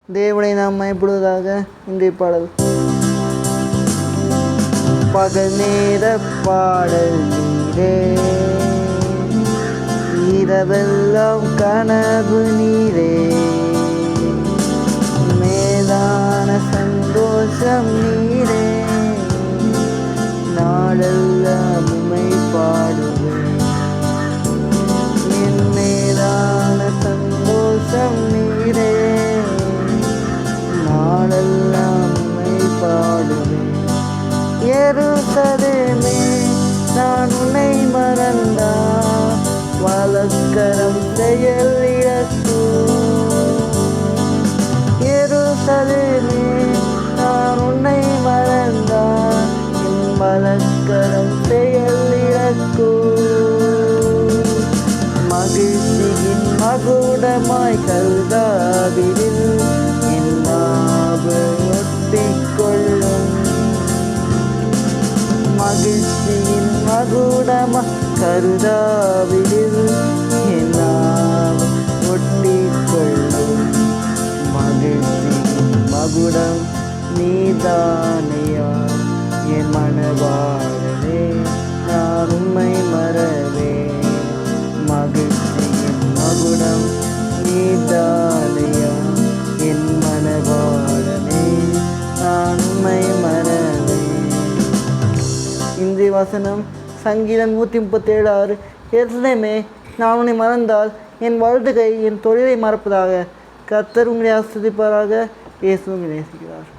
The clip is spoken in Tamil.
தேவனை நாம் மயப்படுவதாக இன்றைய பாடல். பகல் நேர பாடல் நீரே, இரவெல்லாம் கனவு நீரே, மேலான சந்தோஷம் நீரே, நாளெல்லாம் உம்மை பாடுவேன். என் மேலான சந்தோஷம் நீரே, நாளெல்லாம் உம்மை பாடுவேன். எருசலேமே, நான் உன்னை மறந்தால் வலக்கரம் செயல் இழக்கும். எருசலேமே, நான் உன்னை மறந்தால் என் வலக்கரம் செயல் இழக்கும். மகிழ்ச்சியின் மகுடமாய் கல்தாவிடில் என் நாவு ஒட்டிக்கொள்ளும். மகிழ்ச்சியின் மகுடமா கருதாவிடில் என் நாவு ஒட்டிக்கொள்ளும். மகிழ்ச்சியின் மகுடம் நீதானையா என் மனவாழவே, நான் உம்மை மறவேன். மகிழ்ச்சியின் மகுடம் நீதானையா என் மனவாழவே, நான் உம்மை மறவேன். இன்றைய வசனம் சங்கீதம் 137:6. எருசலேமே, நான் உன்னை மறந்தால் என் வலது கை என் தொழிலை மறப்பதாக. கர்த்தர் உங்களை ஆசீர்வதிப்பாராக. இயேசு உங்களை நேசிக்கிறார்.